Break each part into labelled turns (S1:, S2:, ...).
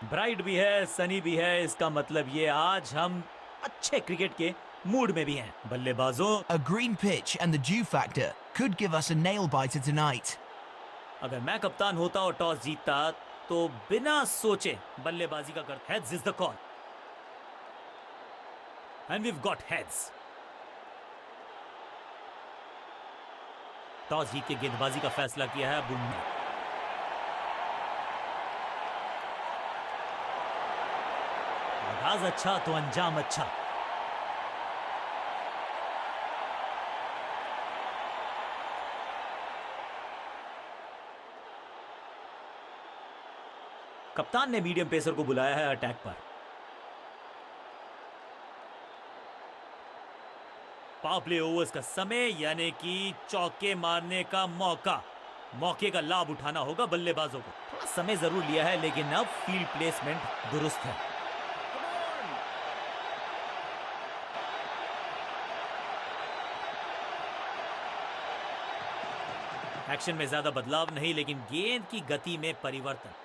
S1: Bright भी है, सनी भी है, इसका मतलब ये आज हम अच्छे क्रिकेट के मूड में भी हैं। बल्लेबाजों,
S2: A green pitch and the dew factor could give us a nail biter tonight.
S1: अगर मैं कप्तान होता और टॉस जीतता तो बिना सोचे बल्लेबाजी का करता। Heads is the call and we've got heads. Toss जीत के गेंदबाजी का फैसला किया है बुम ने। आगाज अच्छा तो अंजाम अच्छा। कप्तान ने मीडियम पेसर को बुलाया है अटैक पर। पावर प्ले ओवर्स का समय, यानी कि चौके मारने का मौका। मौके का लाभ उठाना होगा बल्लेबाजों को। थोड़ा समय जरूर लिया है, लेकिन अब फील्ड प्लेसमेंट दुरुस्त है। एक्शन में ज्यादा बदलाव नहीं, लेकिन गेंद की गति में परिवर्तन।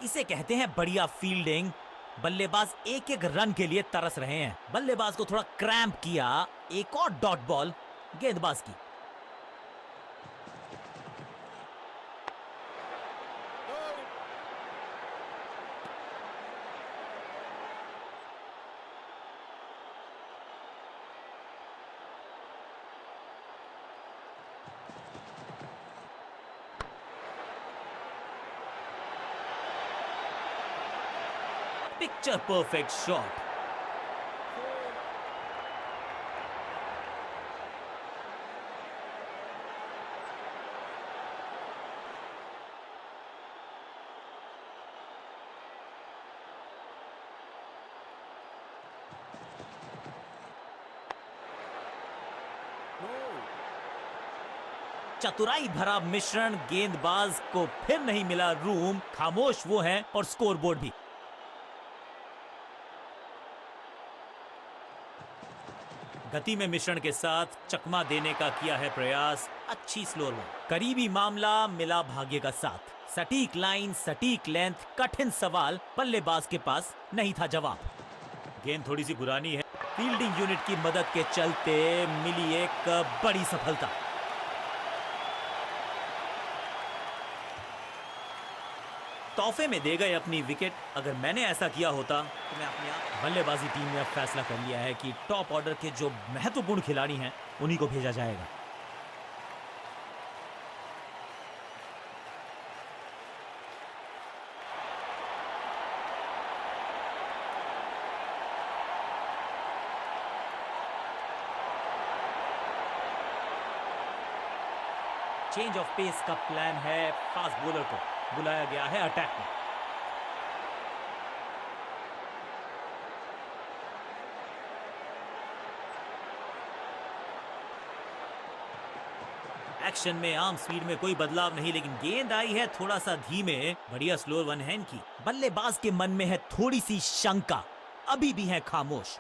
S1: इसे कहते हैं बढ़िया फील्डिंग। बल्लेबाज एक एक रन के लिए तरस रहे हैं। बल्लेबाज को थोड़ा क्रैम्प किया। एक और डॉट बॉल गेंदबाज की। Picture perfect shot. चतुराई भरा मिश्रण। गेंदबाज को फिर नहीं मिला रूम। खामोश वो हैं और स्कोरबोर्ड भी। गति में मिश्रण के साथ चकमा देने का किया है प्रयास। अच्छी स्लोअर बॉल। करीबी मामला मिला भाग्य का साथ। सटीक लाइन, सटीक लेंथ, कठिन सवाल। बल्लेबाज के पास नहीं था जवाब। गेंद थोड़ी सी पुरानी है। फील्डिंग यूनिट की मदद के चलते मिली एक बड़ी सफलता। तोहफे में दे गए अपनी विकेट। अगर मैंने ऐसा किया होता तो मैं अपने आप। बल्लेबाजी टीम ने अब फैसला कर लिया है कि टॉप ऑर्डर के जो महत्वपूर्ण खिलाड़ी हैं उन्हीं को भेजा जाएगा। चेंज ऑफ पेस का प्लान है। फास्ट बॉलर को बुलाया गया है अटैक में। एक्शन में आर्म स्पीड में कोई बदलाव नहीं, लेकिन गेंद आई है थोड़ा सा धीमे। बढ़िया स्लोअर वन हैंड की। बल्लेबाज के मन में है थोड़ी सी शंका। अभी भी है खामोश।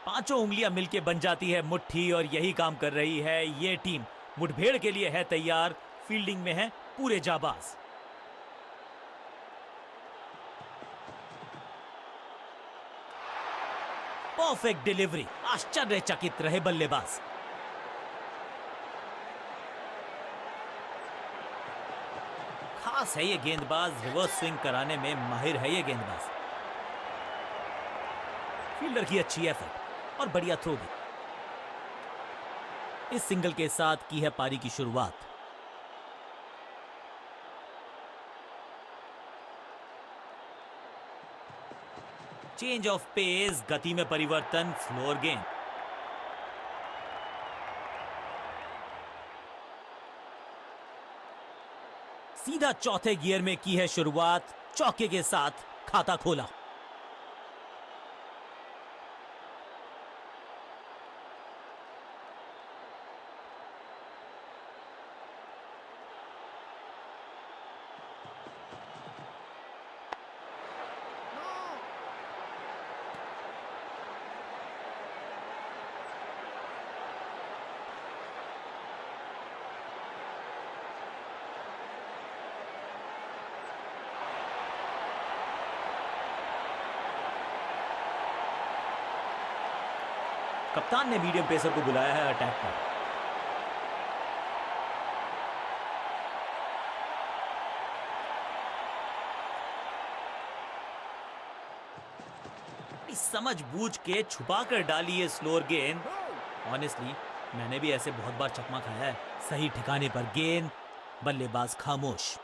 S1: पांचों उंगलियां मिलके बन जाती है मुट्ठी, और यही काम कर रही है ये टीम। मुठभेड़ के लिए है तैयार। फील्डिंग में है पूरे जाबाज। Perfect delivery. आश्चर्यचकित रहे बल्लेबाज। खास है ये गेंदबाज। रिवर्स स्विंग कराने में माहिर है ये गेंदबाज। फील्डर की अच्छी एफर्ट और बढ़िया थ्रो भी। इस सिंगल के साथ की है पारी की शुरुआत। चेंज ऑफ पेस, गति में परिवर्तन, स्लोअर गेंद। सीधा चौथे गियर में की है शुरुआत। चौके के साथ खाता खोला। कप्तान ने मीडियम पेसर को बुलाया है अटैक पर। समझबूझ के छुपा कर डाली है स्लोअर गेंद। ऑनेस्टली मैंने भी ऐसे बहुत बार चकमा खाया है। सही ठिकाने पर गेंद, बल्लेबाज खामोश।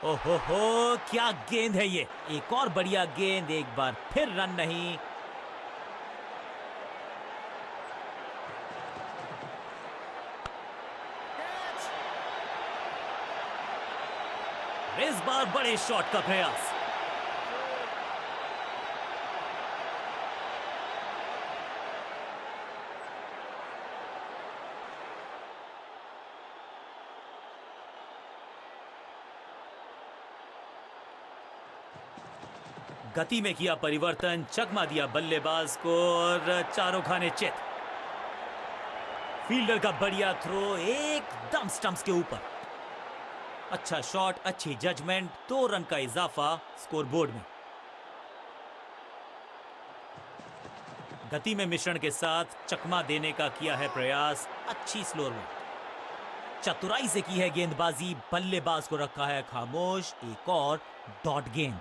S1: ओहो हो, क्या गेंद है ये। एक और बढ़िया गेंद, एक बार फिर रन नहीं। इस बार बड़े शॉट का प्रयास। गति में किया परिवर्तन, चकमा दिया बल्लेबाज को और चारों खाने चित। फील्डर का बढ़िया थ्रो एकदम स्टंप्स के ऊपर। अच्छा शॉट, अच्छी जजमेंट, 2 रन का इजाफा स्कोरबोर्ड में। गति में मिश्रण के साथ चकमा देने का किया है प्रयास। अच्छी स्लोअर में चतुराई से की है गेंदबाजी, बल्लेबाज को रखा है खामोश। एक और डॉट गेंद।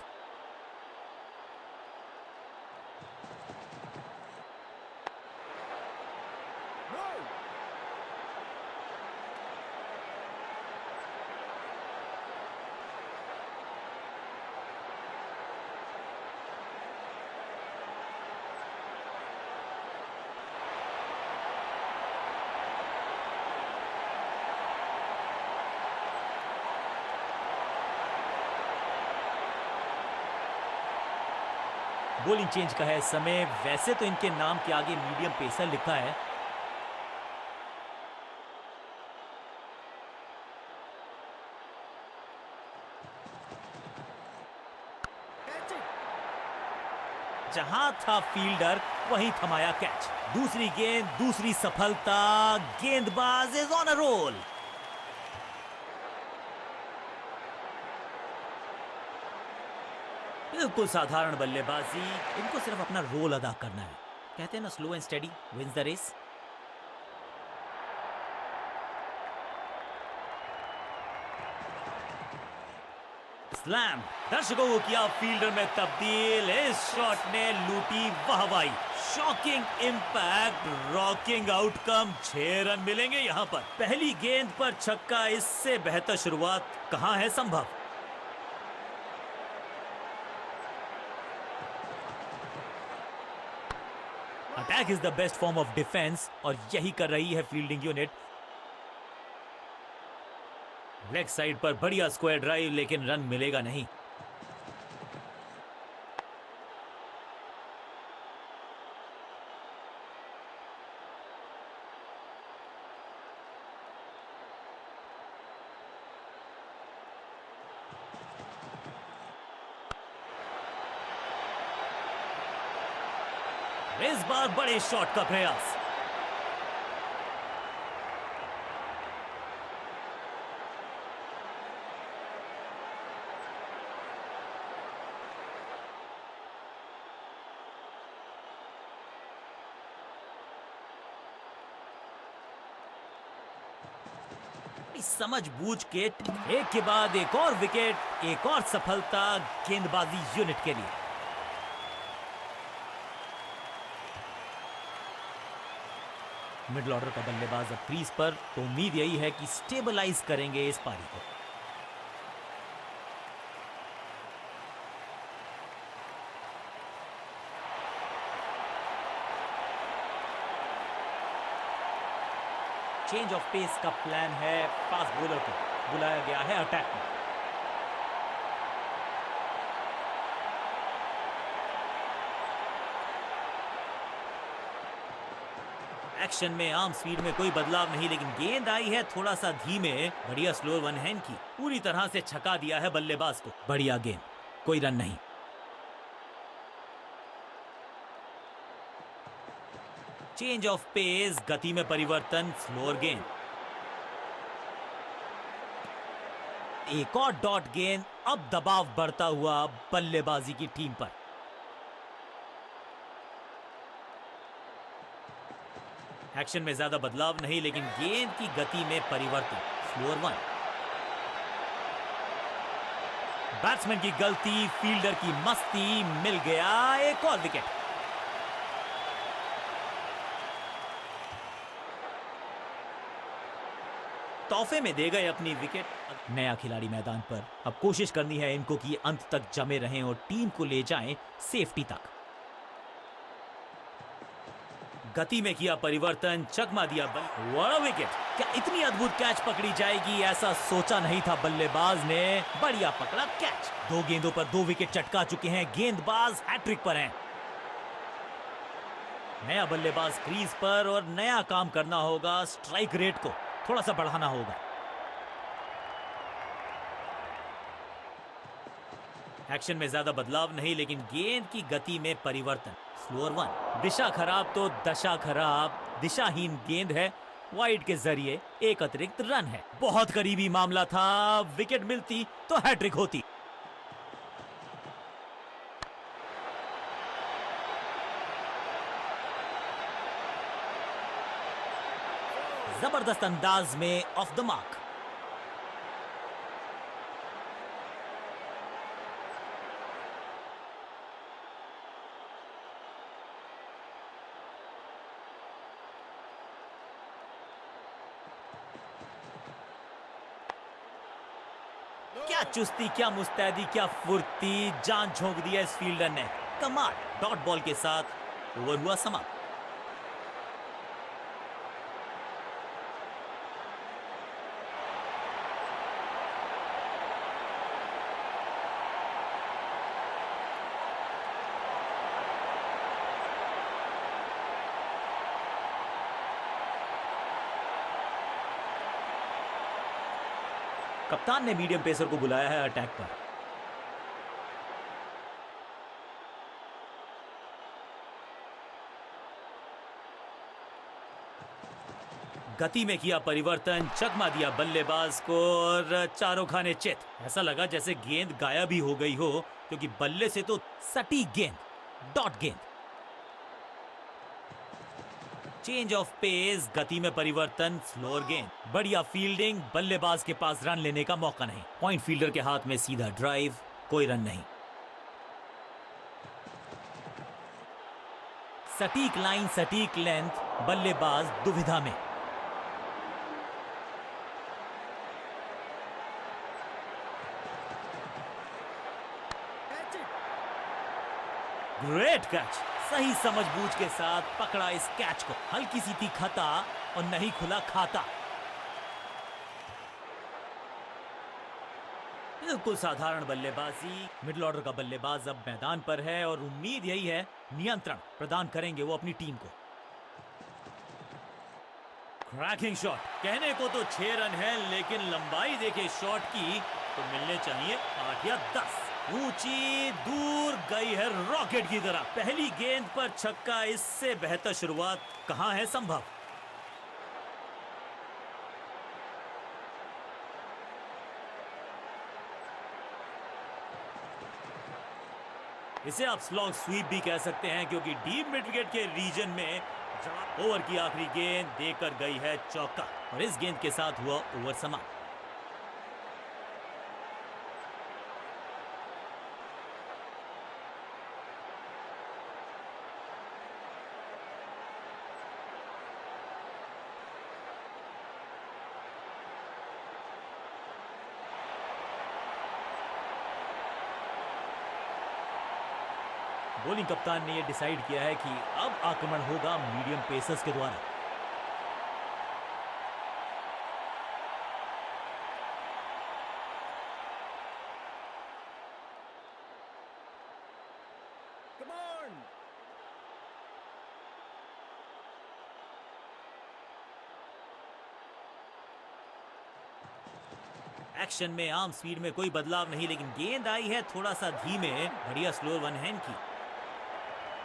S1: बॉलिंग चेंज का है समय। वैसे तो इनके नाम के आगे मीडियम पेसर लिखा है, जहां था फील्डर वहीं थमाया कैच। दूसरी गेंद, दूसरी सफलता। गेंदबाज इज ऑन अ रोल। बिल्कुल साधारण बल्लेबाजी, इनको सिर्फ अपना रोल अदा करना है। कहते हैं ना, slow and steady wins the race. Slam, दर्शकों को किया फील्डर में तब्दील। इस शॉट ने लूटी वाहवाही। Shocking impact, rocking outcome. 6 run मिलेंगे यहां पर। पहली गेंद पर छक्का, इससे बेहतर शुरुआत कहां है संभव। Attack is the best form of defence और यही कर रही है फील्डिंग यूनिट। लेग साइड पर बढ़िया स्क्वायर ड्राइव, लेकिन रन मिलेगा नहीं। इस बार बड़े शॉट का प्रयास। समझबूझ के एक के बाद एक और विकेट, एक और सफलता गेंदबाजी यूनिट के लिए। मिडिल ऑर्डर का बल्लेबाज अब क्रीज पर, तो उम्मीद यही है कि स्टेबलाइज करेंगे इस पारी को। चेंज ऑफ पेस का प्लान है। फास्ट बॉलर को बुलाया गया है अटैक में। एक्शन में आर्म स्पीड में कोई बदलाव नहीं, लेकिन गेंद आई है थोड़ा सा धीमे। बढ़िया स्लोअर वन हैंड की, पूरी तरह से छका दिया है बल्लेबाज को। बढ़िया गेंद, कोई रन नहीं। चेंज ऑफ पेस, गति में परिवर्तन, स्लोअर गेंद। एक और डॉट गेंद, अब दबाव बढ़ता हुआ बल्लेबाजी की टीम पर। एक्शन में ज्यादा बदलाव नहीं, लेकिन गेंद की गति में परिवर्तन। Slower one. बैट्समैन की गलती, फील्डर की मस्ती, मिल गया एक और विकेट। तोहफे में दे गए अपनी विकेट। नया खिलाड़ी मैदान पर, अब कोशिश करनी है इनको कि अंत तक जमे रहें और टीम को ले जाएं सेफ्टी तक। गति में किया परिवर्तन, चकमा दिया बल। What a wicket! क्या इतनी अद्भुत कैच पकड़ी जाएगी, ऐसा सोचा नहीं था बल्लेबाज ने। बढ़िया पकड़ा कैच। 2 गेंदों पर 2 विकेट चटका चुके हैं गेंदबाज, हैट्रिक पर हैं। नया बल्लेबाज क्रीज पर और नया काम करना होगा। स्ट्राइक रेट को थोड़ा सा बढ़ाना होगा। एक्शन में ज्यादा बदलाव नहीं, लेकिन गेंद की गति में परिवर्तन। Slower one. दिशा खराब तो दशा खराब। दिशाहीन गेंद है, वाइड के जरिए एक अतिरिक्त रन है। बहुत करीबी मामला था, विकेट मिलती तो हैट्रिक होती। जबरदस्त अंदाज में ऑफ द मार्क। क्या चुस्ती, क्या मुस्तैदी, क्या फुर्ती, जान झोंक दिया इस फील्डर ने। कमाल। डॉट बॉल के साथ ओवर हुआ समाप्त। कप्तान ने मीडियम पेसर को बुलाया है अटैक पर। गति में किया परिवर्तन, चकमा दिया बल्लेबाज को और चारों खाने चित। ऐसा लगा जैसे गेंद गायब ही हो गई हो, क्योंकि बल्ले से तो सटीक गेंद, डॉट गेंद। चेंज ऑफ पेस, गति में परिवर्तन, स्लोअर गेंद। बढ़िया फील्डिंग, बल्लेबाज के पास रन लेने का मौका नहीं। पॉइंट फील्डर के हाथ में सीधा ड्राइव, कोई रन नहीं। सटीक लाइन, सटीक लेंथ, बल्लेबाज दुविधा में। Great catch. सही समझबूझ के साथ पकड़ा इस कैच को। हल्की सी थी खता और नहीं खुला खाता। बिल्कुल साधारण बल्लेबाजी। मिडिल ऑर्डर का बल्लेबाज अब मैदान पर है और उम्मीद यही है नियंत्रण प्रदान करेंगे वो अपनी टीम को। Cracking shot. कहने को तो 6 रन है, लेकिन लंबाई देखे शॉट की तो मिलने चाहिए 8 या 10। ऊंची दूर गई है रॉकेट की तरह। पहली गेंद पर छक्का, इससे बेहतर शुरुआत कहां है संभव। इसे आप स्लॉग स्वीप भी कह सकते हैं, क्योंकि डीप मिड विकेट के रीजन में ओवर की आखिरी गेंद देकर गई है चौका और इस गेंद के साथ हुआ ओवर समाप्त। बॉलिंग कप्तान ने यह डिसाइड किया है कि अब आक्रमण होगा मीडियम पेसर्स के द्वारा। एक्शन में आर्म स्पीड में कोई बदलाव नहीं, लेकिन गेंद आई है थोड़ा सा धीमे। बढ़िया स्लोअर वन हैंड की।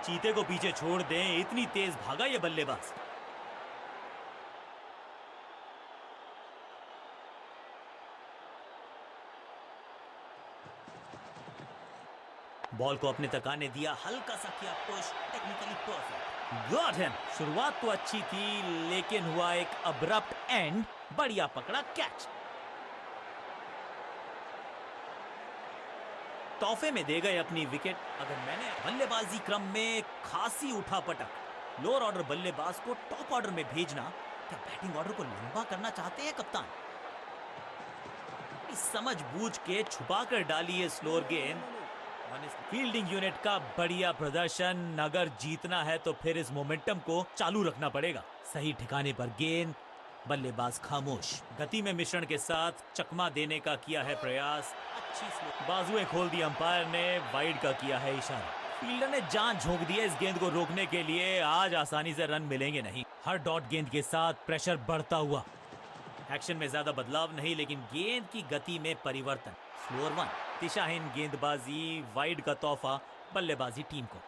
S1: चीते को पीछे छोड़ दें, इतनी तेज भागा ये बल्लेबाज। बॉल को अपने तक आने दिया, हल्का सा किया push, technically perfect, got him. शुरुआत तो अच्छी थी लेकिन हुआ एक अब्रप्ट एंड, बढ़िया पकड़ा कैच। तोहफे में दे गए अपनी विकेट। अगर मैंने बल्लेबाजी क्रम में खासी उठापटक, लोअर ऑर्डर बल्लेबाज को टॉप ऑर्डर में भेजना, क्या बैटिंग ऑर्डर को लंबा करना चाहते हैं कप्तान? इस समझ बूझ के छुपा कर डाली है स्लोअर गेंद। फील्डिंग यूनिट का बढ़िया प्रदर्शन। अगर जीतना है तो फिर इस मोमेंटम को चालू रखना पड़ेगा। सही ठिकाने पर गेंद, बल्लेबाज खामोश। गति में मिश्रण के साथ चकमा देने का किया है प्रयास। अच्छी स्लो, बाजुएं खोल दी अंपायर ने, वाइड का किया है इशारा। फील्डर ने जान झोंक दी है इस गेंद को रोकने के लिए। आज आसानी से रन मिलेंगे नहीं। हर डॉट गेंद के साथ प्रेशर बढ़ता हुआ। एक्शन में ज्यादा बदलाव नहीं लेकिन गेंद की गति में परिवर्तन। स्लोअर वन, दिशाहीन गेंदबाजी, वाइड का तोहफा बल्लेबाजी टीम को।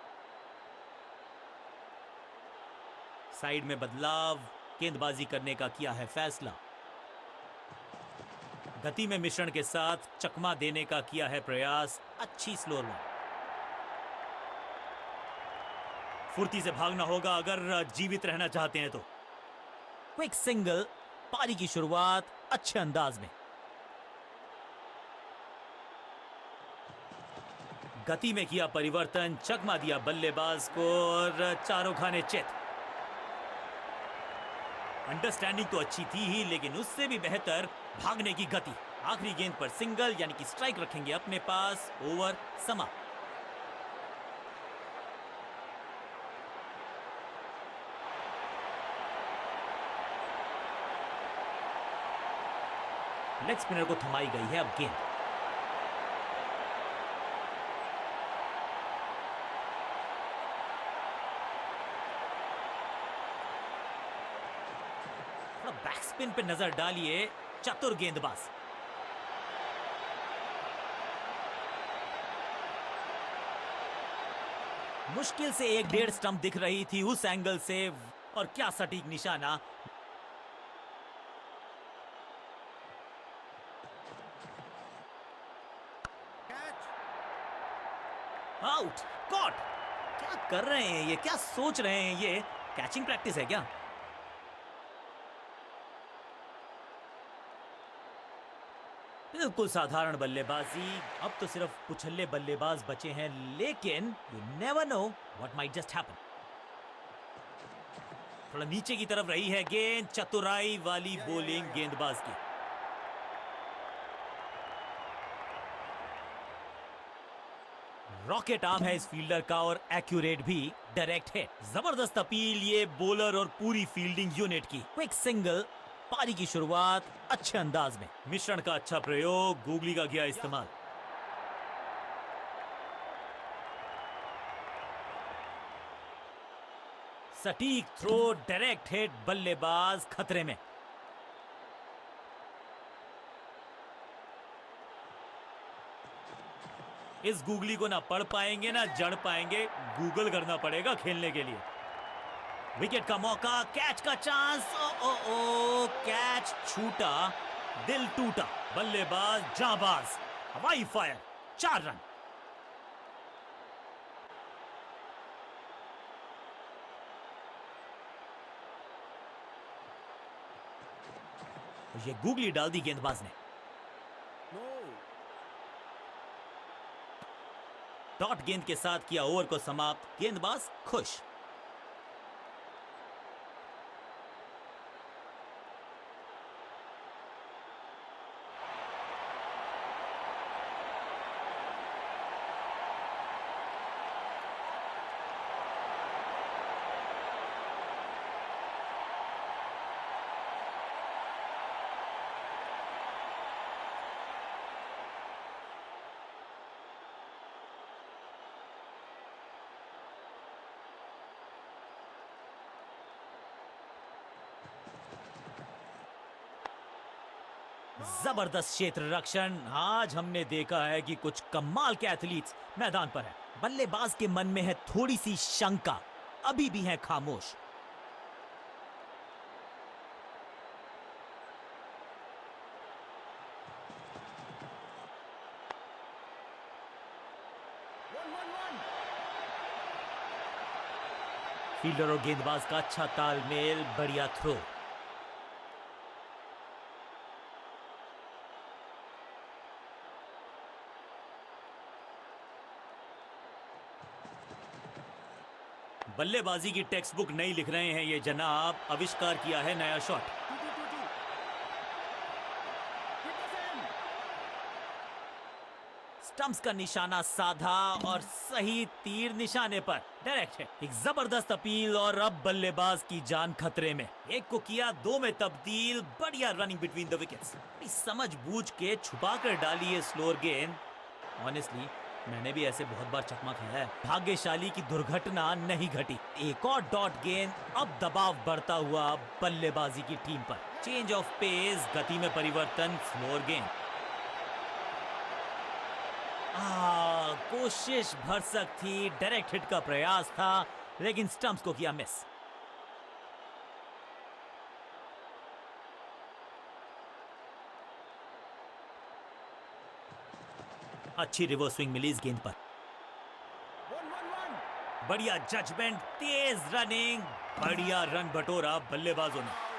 S1: साइड में बदलाव, गेंदबाजी करने का किया है फैसला। गति में मिश्रण के साथ चकमा देने का किया है प्रयास। अच्छी स्लोअर वन। फुर्ती से भागना होगा अगर जीवित रहना चाहते हैं तो। क्विक सिंगल, पारी की शुरुआत अच्छे अंदाज में। गति में किया परिवर्तन, चकमा दिया बल्लेबाज को और चारों खाने चित। अंडरस्टैंडिंग तो अच्छी थी ही लेकिन उससे भी बेहतर भागने की गति। आखिरी गेंद पर सिंगल यानी कि स्ट्राइक रखेंगे अपने पास। ओवर समाप्त। लेग स्पिनर को थमाई गई है अब गेंद। थोड़ा बैक स्पिन पे नजर डालिए, चतुर गेंदबाज। मुश्किल से 1-1.5 स्टंप दिख रही थी उस एंगल से, और क्या सटीक निशाना। Out, caught. क्या कर रहे हैं ये, क्या सोच रहे हैं ये? कैचिंग प्रैक्टिस है क्या? बिल्कुल साधारण बल्लेबाजी। अब तो सिर्फ उछल्ले बल्लेबाज बचे हैं लेकिन you never know what might just happen. थोड़ा नीचे की तरफ रही है गेंद, चतुराई वाली बॉलिंग गेंदबाज की। रॉकेट आर्म है इस फील्डर का और एक्यूरेट भी, डायरेक्ट हिट। जबरदस्त अपील ये बॉलर और पूरी फील्डिंग यूनिट की। क्विक सिंगल, पारी की शुरुआत अच्छे अंदाज में। मिश्रण का अच्छा प्रयोग, गूगली का किया इस्तेमाल। सटीक थ्रो, डायरेक्ट हिट, बल्लेबाज खतरे में। इस गूगली को ना पढ़ पाएंगे ना जड़ पाएंगे, गूगल करना पड़ेगा खेलने के लिए। विकेट का मौका, कैच का चांस। ओ ओ ओ, कैच छूटा, दिल टूटा। बल्लेबाज जाबाज, हवाई फायर, 4 रन। ये गूगली डाल दी गेंदबाज ने। डॉट गेंद के साथ किया ओवर को समाप्त, गेंदबाज खुश। जबरदस्त क्षेत्र रक्षण। आज हमने देखा है कि कुछ कमाल के एथलीट्स मैदान पर हैं। बल्लेबाज के मन में है थोड़ी सी शंका, अभी भी है खामोश। फील्डर और गेंदबाज का अच्छा तालमेल, बढ़िया थ्रो। बल्लेबाजी की टेक्स्ट बुक नहीं लिख रहे हैं ये जनाब, आविष्कार किया है नया शॉट। स्टंप्स का निशाना साधा और सही तीर निशाने पर डायरेक्ट है। एक जबरदस्त अपील और अब बल्लेबाज की जान खतरे में। एक को किया 2 में तब्दील, बढ़िया रनिंग बिटवीन द विकेट्स। समझ बूझ के छुपा कर डाली है स्लोअर गेंद। ऑनेस्टली मैंने भी ऐसे बहुत बार चकमा खाया है। भाग्यशाली की दुर्घटना नहीं घटी। एक और डॉट गेंद, अब दबाव बढ़ता हुआ बल्लेबाजी की टीम पर। चेंज ऑफ पेस, गति में परिवर्तन, स्लोअर गेंद। कोशिश भरसक थी, डायरेक्ट हिट का प्रयास था, लेकिन स्टंप्स को किया मिस। अच्छी रिवर्स स्विंग मिली इस गेंद पर। बढ़िया जजमेंट, तेज रनिंग, बढ़िया रन बटोरा बल्लेबाजों ने।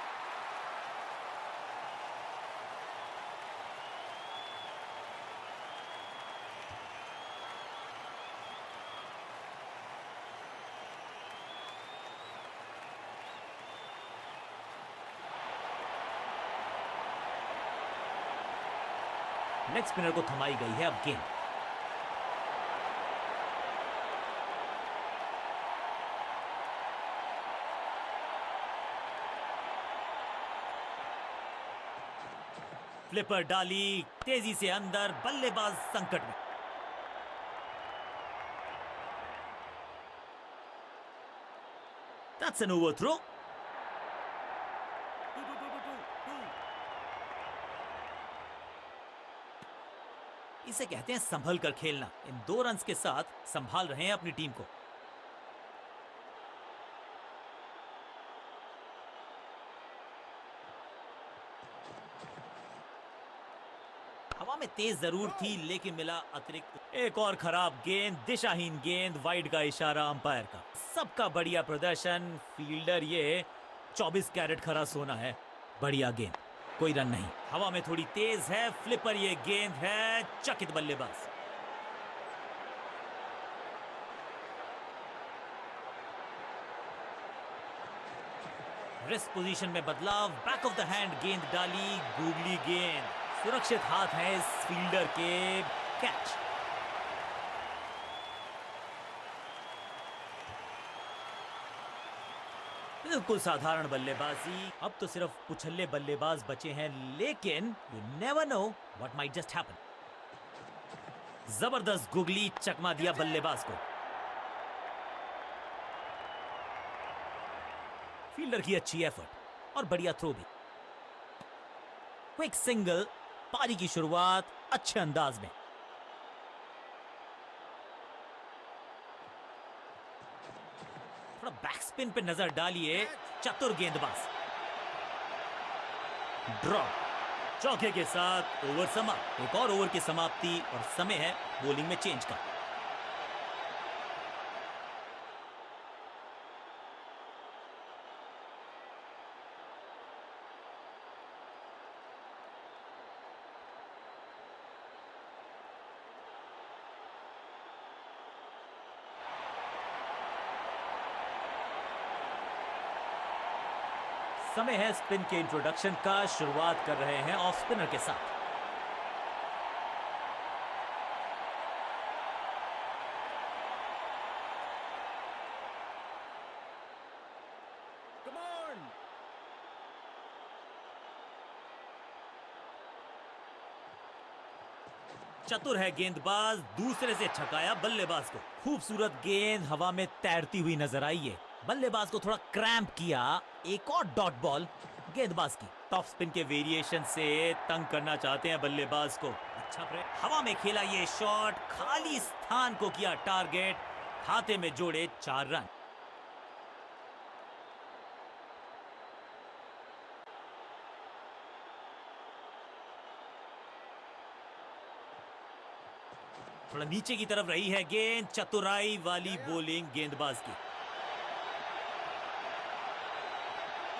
S1: लेग स्पिनर को थमाई गई है अब गेंद। फ्लिपर डाली, तेजी से अंदर, बल्लेबाज संकट में। That's an overthrow. इसे कहते हैं संभल कर खेलना। इन 2 रन्स के साथ संभाल रहे हैं अपनी टीम को। हवा में तेज जरूर थी, लेकिन मिला अतिरिक्त। एक और खराब गेंद, दिशाहीन गेंद, वाइड का इशारा अंपायर का। सबका बढ़िया प्रदर्शन। फील्डर ये 24 कैरेट खरा सोना है। बढ़िया गेंद, कोई रन नहीं। हवा में थोड़ी तेज है, फ्लिपर ये गेंद है, चकित बल्लेबाज। रिस्ट पोजीशन में बदलाव, बैक ऑफ द हैंड गेंद डाली, गूगली गेंद। सुरक्षित हाथ है इस फील्डर के, कैच। बिल्कुल साधारण बल्लेबाजी। अब तो सिर्फ उछल्ले बल्लेबाज बचे हैं, लेकिन you never know what might just happen. जबरदस्त गुगली, चकमा दिया बल्लेबाज को। फील्डर की अच्छी एफर्ट और बढ़िया थ्रो भी। क्विक सिंगल, पारी की शुरुआत अच्छे अंदाज में। थोड़ा बैकस्पिन पे नजर डालिए, चतुर गेंदबाज। ड्रॉप, चौके के साथ ओवर समाप्त। एक और ओवर की समाप्ति और समय है बॉलिंग में चेंज का। समय है स्पिन के इंट्रोडक्शन का। शुरुआत कर रहे हैं ऑफ स्पिनर के साथ। चतुर है गेंदबाज, दूसरे से छकाया बल्लेबाज को। खूबसूरत गेंद हवा में तैरती हुई नजर आई है। बल्लेबाज को थोड़ा क्रैम्प किया। एक और डॉट बॉल गेंदबाज की। टॉप स्पिन के वेरिएशन से तंग करना चाहते हैं बल्लेबाज को। अच्छा हवा में खेला ये शॉट, खाली स्थान को किया टारगेट, खाते में जोड़े 4 रन। थोड़ा नीचे की तरफ रही है गेंद, चतुराई वाली बॉलिंग गेंदबाज की।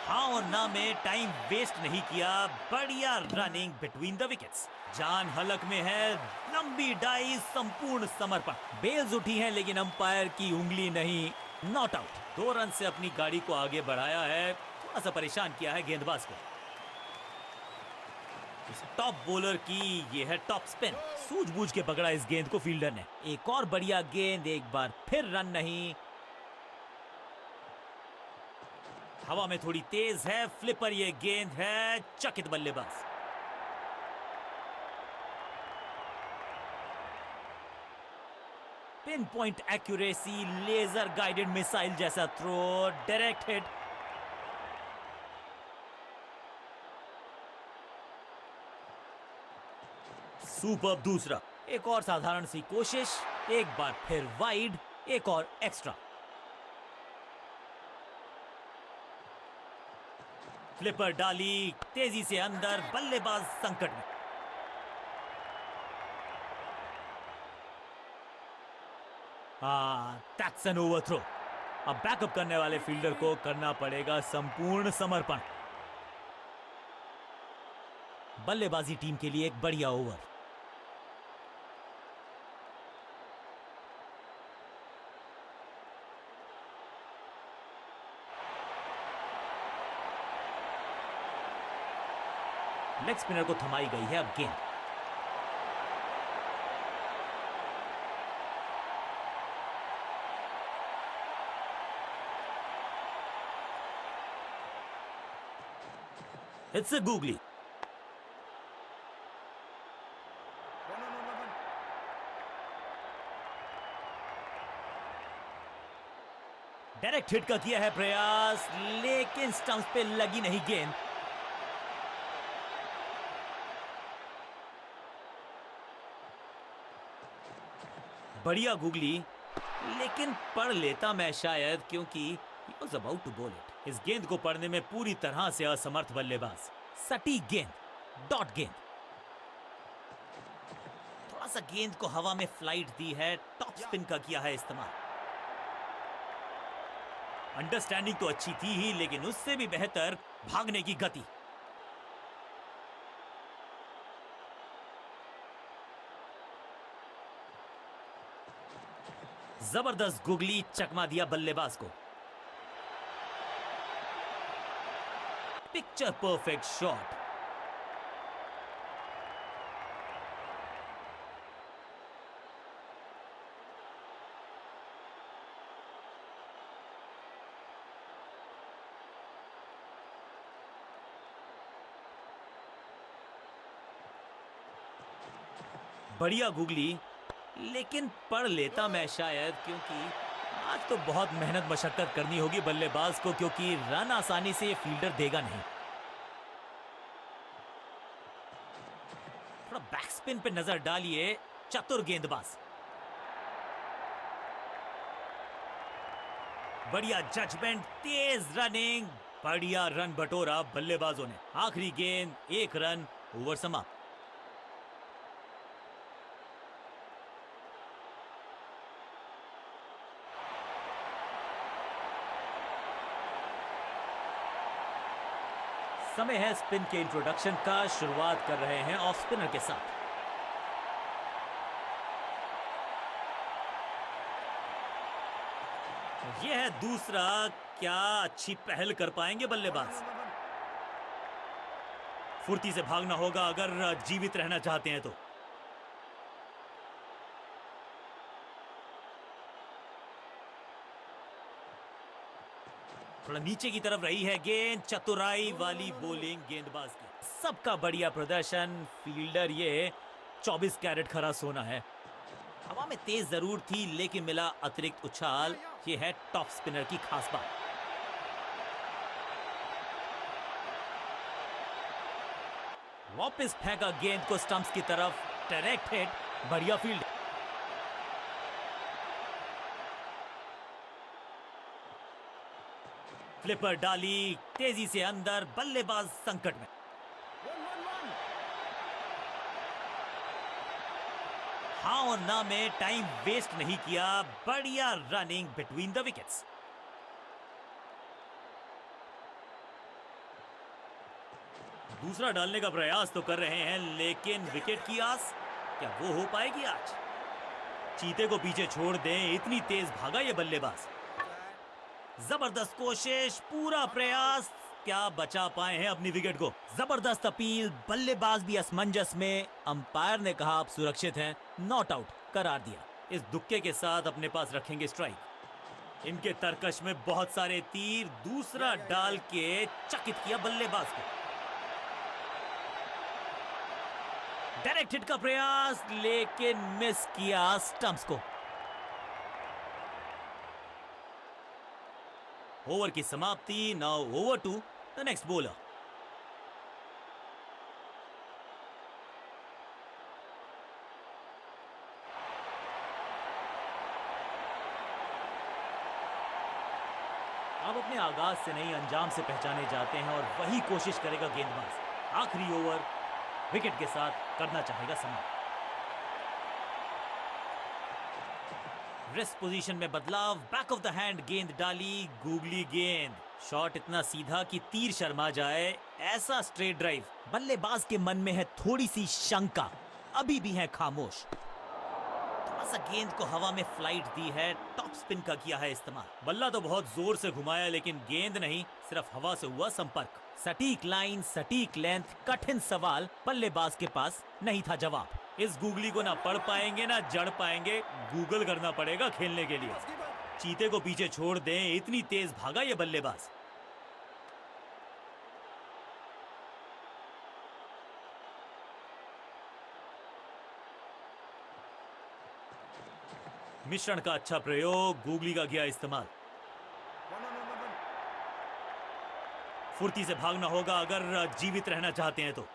S1: हाँ और ना में टाइम वेस्ट नहीं किया, बढ़िया रनिंग बिटवीन द विकेट्स। जान हलक में है, लंबी डाई, संपूर्ण समर्पण। बेल्स उठी हैं लेकिन अंपायर की उंगली नहीं, नॉट आउट। 2 रन से अपनी गाड़ी को आगे बढ़ाया है, थोड़ा सा परेशान किया है गेंदबाज को। इस टॉप बॉलर की ये है टॉप स्पिन, सूझबूझ के पकड़ा इस गेंद को फील्डर ने। एक और बढ़िया गेंद, एक बार फिर रन नहीं। हवा में थोड़ी तेज है, फ्लिपर ये गेंद है, चकित बल्लेबाज। Pin point accuracy, laser guided missile जैसा थ्रो, डायरेक्ट हिट। सुपर दूसरा, एक और साधारण सी कोशिश, एक बार फिर वाइड, एक और एक्स्ट्रा। फ्लिपर डाली, तेजी से अंदर, बल्लेबाज संकट में। That's an overthrow. अब बैकअप करने वाले फील्डर को करना पड़ेगा संपूर्ण समर्पण। बल्लेबाजी टीम के लिए एक बढ़िया ओवर। लेग स्पिनर को थमाई गई है अब गेंद। It's a googly. Direct hit का किया है प्रयास, लेकिन स्टंप्स पे लगी नहीं गेंद। बढ़िया गूगली, लेकिन पढ़ लेता मैं शायद, क्योंकि he was about to bowl it। इस गेंद को पढ़ने में पूरी तरह से असमर्थ बल्लेबाज। सटीक गेंद, डॉट गेंद। थोड़ा सा गेंद को हवा में फ्लाइट दी है, टॉप स्पिन का किया है इस्तेमाल। अंडरस्टैंडिंग तो अच्छी थी ही, लेकिन उससे भी बेहतर भागने की गति। जबरदस्त गुगली, चकमा दिया बल्लेबाज को। Picture perfect shot. बढ़िया गुगली, लेकिन पढ़ लेता मैं शायद, क्योंकि आज तो बहुत मेहनत मशक्कत करनी होगी बल्लेबाज को, क्योंकि रन आसानी से ये फील्डर देगा नहीं। थोड़ा बैक स्पिन पे नजर डालिए, चतुर गेंदबाज। बढ़िया जजमेंट, तेज रनिंग, बढ़िया रन बटोरा बल्लेबाजों ने। आखिरी गेंद, 1 रन, ओवर समाप्त। समय है स्पिन के इंट्रोडक्शन का। शुरुआत कर रहे हैं ऑफ स्पिनर के साथ। यह है दूसरा, क्या अच्छी पहल कर पाएंगे बल्लेबाज। फुर्ती से भागना होगा अगर जीवित रहना चाहते हैं तो। थोड़ा नीचे की तरफ रही है गेंद, चतुराई वाली बॉलिंग गेंदबाज की। सबका बढ़िया प्रदर्शन, फील्डर ये 24 कैरेट खरा सोना है। हवा में तेज जरूर थी, लेकिन मिला अतिरिक्त उछाल। ये है टॉप स्पिनर की खास बात। वापस फेंका गेंद को स्टंप्स की तरफ, डायरेक्ट हिट, बढ़िया फील्ड। फ्लिपर डाली, तेजी से अंदर, बल्लेबाज संकट में। हाँ और ना में टाइम वेस्ट नहीं किया, बढ़िया रनिंग बिटवीन द विकेट्स। दूसरा डालने का प्रयास तो कर रहे हैं, लेकिन विकेट की आस क्या वो हो पाएगी आज? चीते को पीछे छोड़ दें, इतनी तेज भागा ये बल्लेबाज। जबरदस्त कोशिश, पूरा प्रयास, क्या बचा पाए हैं अपनी विकेट को। जबरदस्त अपील, बल्लेबाज भी असमंजस में। अंपायर ने कहा आप सुरक्षित हैं, नॉट आउट करार दिया। इस दुक्के के साथ अपने पास रखेंगे स्ट्राइक। इनके तरकश में बहुत सारे तीर, दूसरा डाल के चकित किया बल्लेबाज को। डायरेक्ट हिट का प्रयास, लेकिन मिस किया स्टंप्स को। ओवर की समाप्ति, now over to the next bowler. आप अपने आगाज से नहीं अंजाम से पहचाने जाते हैं और वही कोशिश करेगा गेंदबाज। आखिरी ओवर विकेट के साथ करना चाहेगा समाप्त। रिस्ट पोजीशन में बदलाव, बैक ऑफ द हैंड गेंद डाली, गूगली गेंद। शॉट इतना सीधा कि तीर शर्मा जाए, ऐसा स्ट्रेट ड्राइव। बल्लेबाज के मन में है थोड़ी सी शंका, अभी भी है खामोश। थोड़ा सा गेंद को हवा में फ्लाइट दी है, टॉप स्पिन का किया है इस्तेमाल। बल्ला तो बहुत जोर से घुमाया, लेकिन गेंद नहीं, सिर्फ हवा से हुआ संपर्क। सटीक लाइन, सटीक लेंथ, कठिन सवाल, बल्लेबाज के पास नहीं था जवाब। इस गूगली को ना पढ़ पाएंगे ना जड़ पाएंगे, गूगल करना पड़ेगा खेलने के लिए। चीते को पीछे छोड़ दें, इतनी तेज भागा ये बल्लेबाज। मिश्रण का अच्छा प्रयोग, गूगली का किया इस्तेमाल। फुर्ती से भागना होगा अगर जीवित रहना चाहते हैं तो।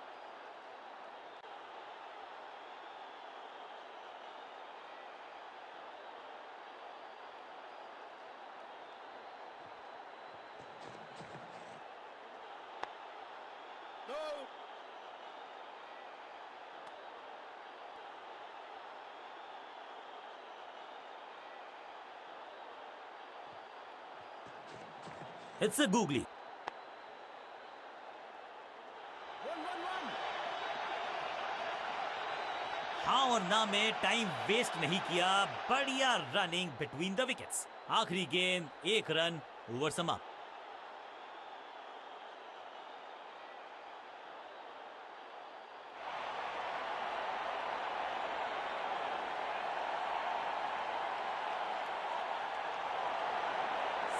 S1: It's a googly. हाँ और ना में टाइम वेस्ट नहीं किया, बढ़िया रनिंग बिटवीन द विकेट्स। आखिरी गेंद, एक रन, ओवर समाप्त।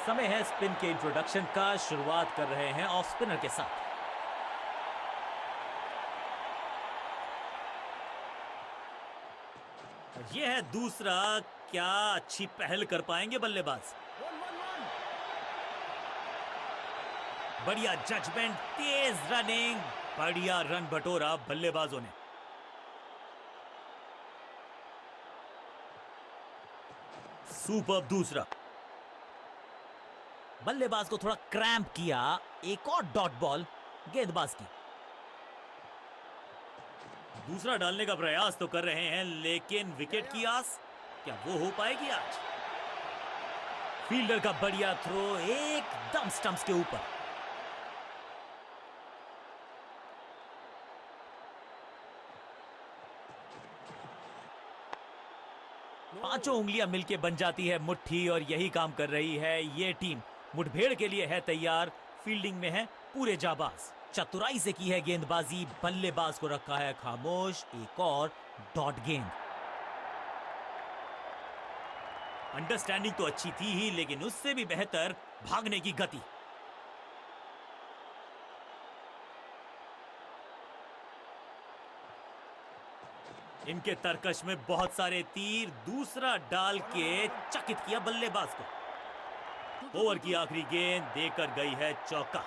S1: समय है स्पिन के इंट्रोडक्शन का। शुरुआत कर रहे हैं ऑफ स्पिनर के साथ। यह है दूसरा, क्या अच्छी पहल कर पाएंगे बल्लेबाज। बढ़िया जजमेंट, तेज रनिंग, बढ़िया रन बटोरा बल्लेबाजों ने। सुपर दूसरा। बल्लेबाज को थोड़ा क्रैम्प किया, एक और डॉट बॉल गेंदबाज की। दूसरा डालने का प्रयास तो कर रहे हैं, लेकिन विकेट की आस क्या वो हो पाएगी आज? फील्डर का बढ़िया थ्रो, एकदम स्टंप्स के ऊपर। पांचों उंगलियां मिलके बन जाती है मुट्ठी, और यही काम कर रही है ये टीम। मुठभेड़ के लिए है तैयार, फील्डिंग में है पूरे जाबाज। चतुराई से की है गेंदबाजी, बल्लेबाज को रखा है खामोश। एक और डॉट गेंद। अंडरस्टैंडिंग तो अच्छी थी ही, लेकिन उससे भी बेहतर भागने की गति। इनके तरकश में बहुत सारे तीर, दूसरा डाल के चकित किया बल्लेबाज को। ओवर की आखिरी गेंद देकर गई है चौका।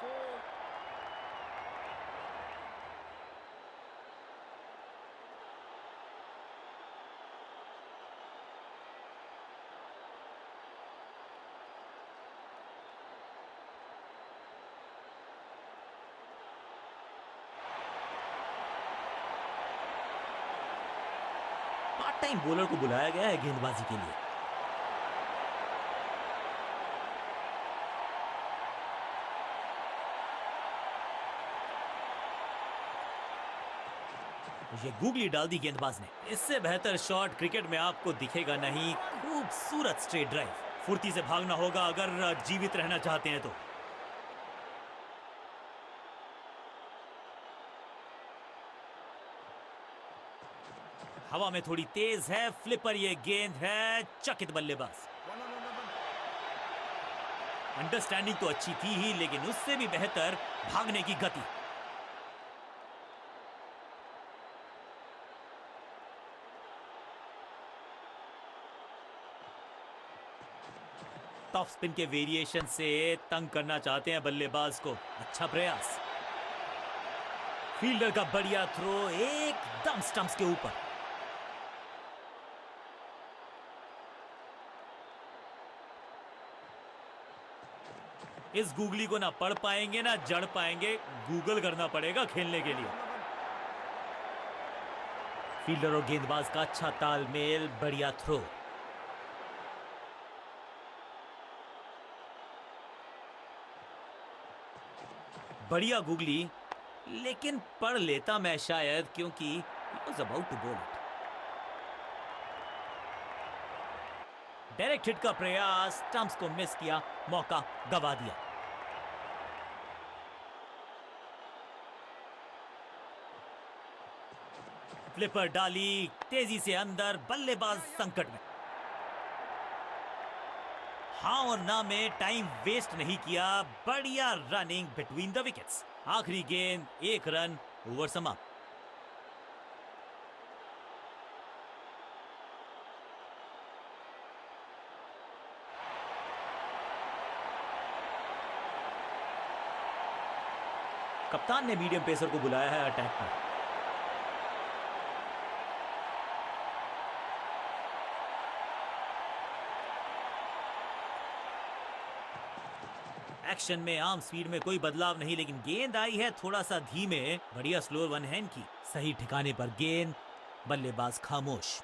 S1: पार्ट टाइम बॉलर को बुलाया गया है गेंदबाजी के लिए। ये गूगली डाल दी गेंदबाज ने। इससे बेहतर शॉट क्रिकेट में आपको दिखेगा नहीं। खूबसूरत स्ट्रेट ड्राइव। फुर्ती से भागना होगा अगर जीवित रहना चाहते हैं तो। हवा में थोड़ी तेज है फ्लिपर, ये गेंद है। चकित बल्लेबाज। अंडरस्टैंडिंग तो अच्छी थी ही, लेकिन उससे भी बेहतर भागने की गति। टॉप स्पिन के वेरिएशन से तंग करना चाहते हैं बल्लेबाज को। अच्छा प्रयास। फील्डर का बढ़िया थ्रो एकदम स्टंप्स के ऊपर। इस गूगली को ना पढ़ पाएंगे ना जड़ पाएंगे, गूगल करना पड़ेगा खेलने के लिए। फील्डर और गेंदबाज का अच्छा तालमेल, बढ़िया थ्रो। बढ़िया गूगली, लेकिन पढ़ लेता मैं शायद, क्योंकि he was about to bowl it. Direct hit का प्रयास, स्टंप्स को मिस किया, मौका गवा दिया। फ्लिपर डाली तेजी से अंदर, बल्लेबाज संकट में। हाँ और ना में टाइम वेस्ट नहीं किया। बढ़िया रनिंग बिटवीन द विकेट्स। आखिरी गेंद, एक रन, ओवर समाप्त। कप्तान ने मीडियम पेसर को बुलाया है अटैक पर। एक्शन में आर्म स्पीड में कोई बदलाव नहीं, लेकिन गेंद आई है थोड़ा सा धीमे। बढ़िया स्लोअर वन हैंड की। सही ठिकाने पर गेंद, बल्लेबाज खामोश।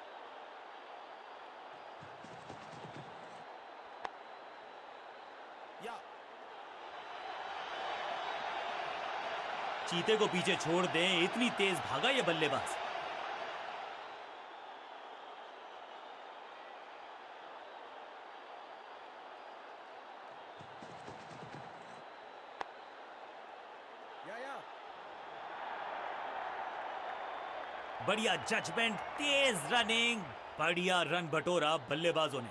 S1: चीते को पीछे छोड़ दें, इतनी तेज भागा ये बल्लेबाज। बढ़िया जजमेंट, तेज रनिंग, बढ़िया रन बटोरा बल्लेबाजों ने।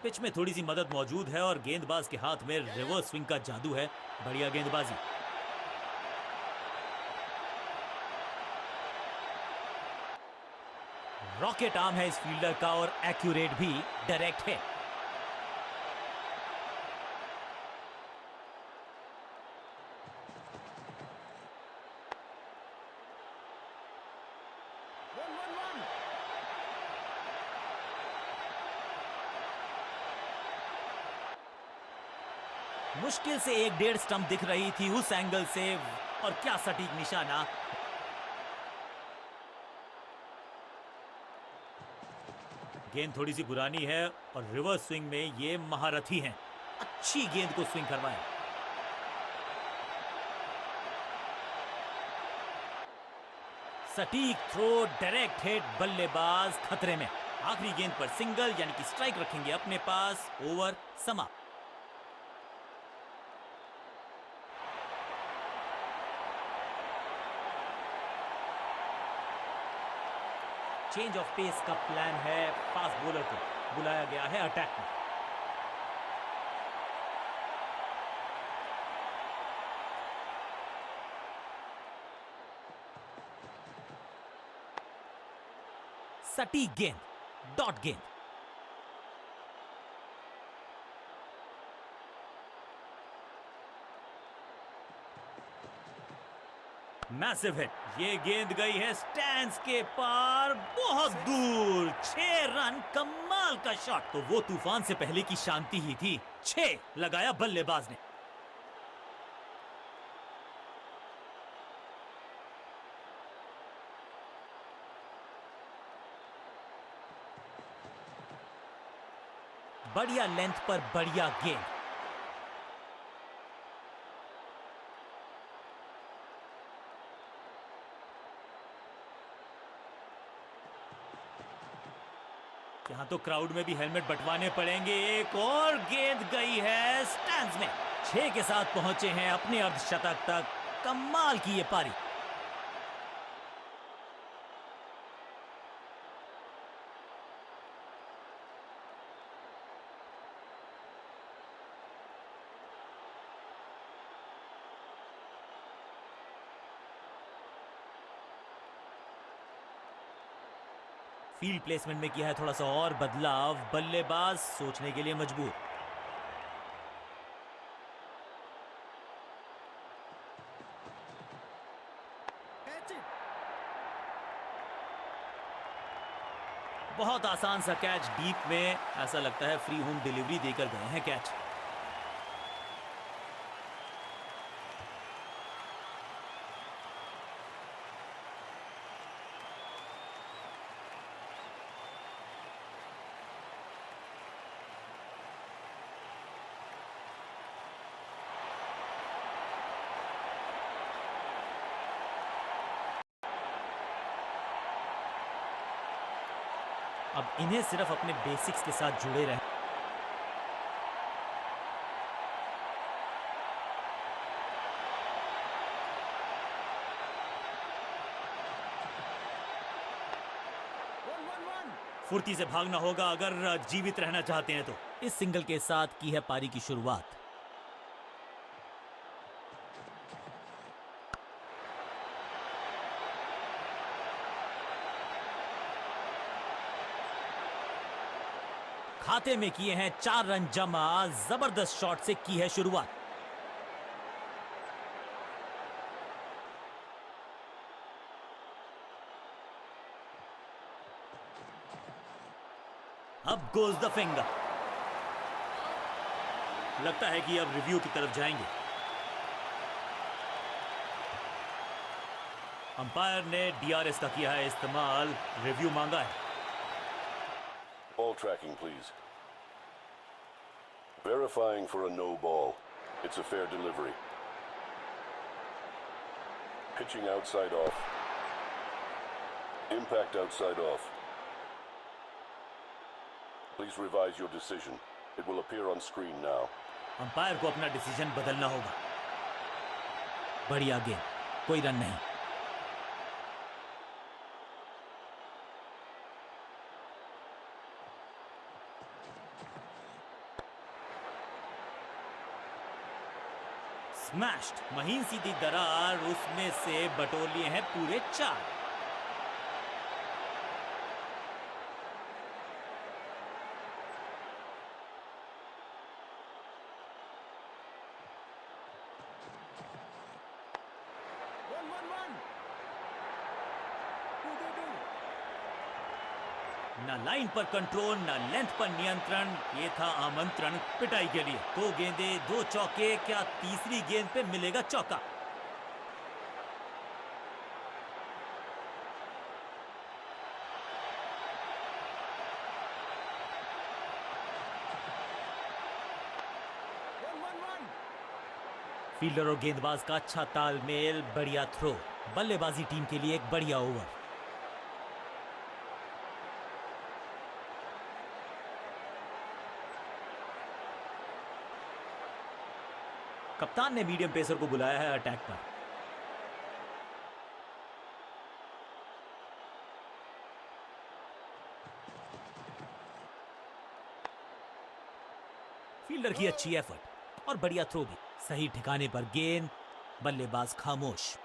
S1: पिच में थोड़ी सी मदद मौजूद है और गेंदबाज के हाथ में रिवर्स स्विंग का जादू है। बढ़िया गेंदबाजी। रॉकेट आर्म है इस फील्डर का और एक्यूरेट भी, डायरेक्ट है। मुश्किल से 1-1.5 स्टंप दिख रही थी उस एंगल से, और क्या सटीक निशाना। गेंद थोड़ी सी पुरानी है और रिवर्स स्विंग में ये महारथी हैं। अच्छी गेंद को स्विंग करवाएं। सटीक थ्रो, डायरेक्ट हिट, बल्लेबाज खतरे में। आखिरी गेंद पर सिंगल, यानी कि स्ट्राइक रखेंगे अपने पास। ओवर समाप्त। चेंज ऑफ पेस का प्लान है। फास्ट बॉलर को बुलाया गया है अटैक में। सटीक गेंद, डॉट गेंद। Massive hit. ये गेंद गई है स्टैंड्स के पार, बहुत दूर। 6 रन, कमाल का शॉट। तो वो तूफान से पहले की शांति ही थी। 6 लगाया बल्लेबाज ने। बढ़िया लेंथ पर बढ़िया गेंद। यहाँ तो क्राउड में भी हेलमेट बंटवाने पड़ेंगे। एक और गेंद गई है स्टैंड्स में। 6 के साथ पहुंचे हैं अपने अर्धशतक तक। कमाल की ये पारी। फील्ड प्लेसमेंट में किया है थोड़ा सा और बदलाव। बल्लेबाज सोचने के लिए मजबूर। बहुत आसान सा कैच डीप में। ऐसा लगता है फ्री होम डिलीवरी देकर गए हैं कैच। अब इन्हें सिर्फ अपने बेसिक्स के साथ जुड़े रहें। फुर्ती से भागना होगा अगर जीवित रहना चाहते हैं तो। इस सिंगल के साथ की है पारी की शुरुआत। खाते में किए हैं 4 रन जमा। जबरदस्त शॉट से की है शुरुआत। अब गोज द फिंगर। लगता है कि अब रिव्यू की तरफ जाएंगे। अंपायर ने डीआरएस का किया है इस्तेमाल। रिव्यू मांगा है।
S3: Ball tracking, please. Verifying for a no ball. It's a fair delivery. Pitching outside off. Impact outside off. Please revise your decision. It will appear on screen now.
S1: Umpire को अपना decision बदलना होगा। बढ़िया game, कोई run नहीं। Smashed, महीन सीधी दरार, उसमें से बटोर लिए हैं पूरे 4। ना लाइन पर कंट्रोल, ना लेंथ पर नियंत्रण। ये था आमंत्रण पिटाई के लिए। 2 गेंदे 2 चौके। क्या तीसरी गेंद पे मिलेगा चौका? फील्डर और गेंदबाज का अच्छा तालमेल। बढ़िया थ्रो। बल्लेबाजी टीम के लिए एक बढ़िया ओवर। कप्तान ने मीडियम पेसर को बुलाया है अटैक पर। फील्डर की अच्छी एफर्ट और बढ़िया थ्रो भी। सही ठिकाने पर गेंद। बल्लेबाज खामोश।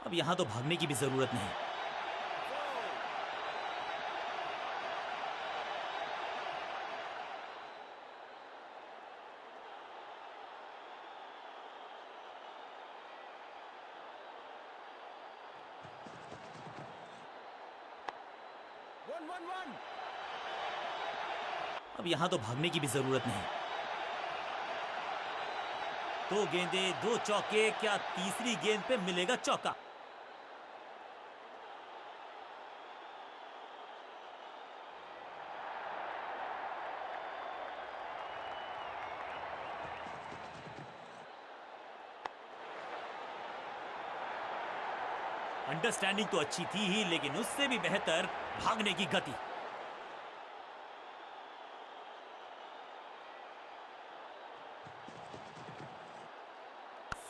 S1: अब यहां तो भागने की भी जरूरत नहीं। अब यहां तो भागने की भी जरूरत नहीं। 2 गेंदे 2 चौके। क्या तीसरी गेंद पे मिलेगा चौका? अंडरस्टैंडिंग तो अच्छी थी ही, लेकिन उससे भी बेहतर भागने की गति।